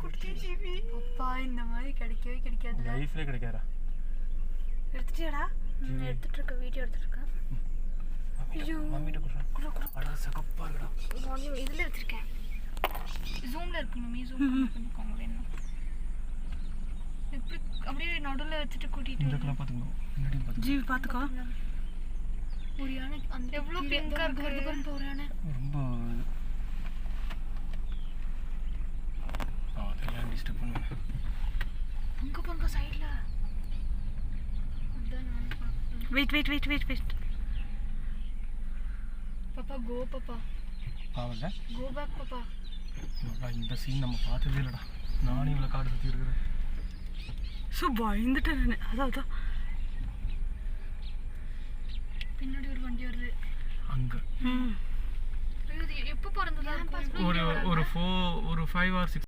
குட்டி ஜீவி. அப்பா இந்த மாதிரி கிடைக்கவே கிடைக்காது. லைஃப்ல கிடைக்காதா? எடுத்துட்டியாடா? எடுத்துட்டு இருக்க, வீடியோ எடுத்துட்டு இருக்க. ஐயோ மம்மிட்ட குடுறா. அட சகப்பா இருக்குடா. மார்னிங் இதுல வச்சிருக்கேன். ஜூம்ல இருக்கு மம்மி, ஜூம் பண்ணிக்கோங்க வேணும். இப்படி அப்படியே நடுவுல வச்சிட்டு கூட்டிட்டு இந்த கலர் பாத்துக்கோ. முன்னாடி பாத்துக்கோ. ஜீவி பாத்துக்கோ. ஒரு யானை அந்த எவ்வளவு பிங்கா இருக்கு பாருங்க. ஒரு யானை ரொம்ப அதெல்லாம் டிஸ்டர்ப் பண்ணுவேன். அங்க பாருங்க சைடுல. அதான் நான் வெயிட். பாப்பா கோ பாப்பா. பாவல. கோ பேக் பாப்பா. இந்த சீன் நம்ம பார்த்ததே இல்லடா. நானே இவ்வளவு காடு சுத்தி இருக்கறேன். பயந்துட்டேன் நான். அதான் பின்னாடி ஒரு வண்டி வருது அங்க. எப்போ பிறந்ததா? ஒரு 5 or 6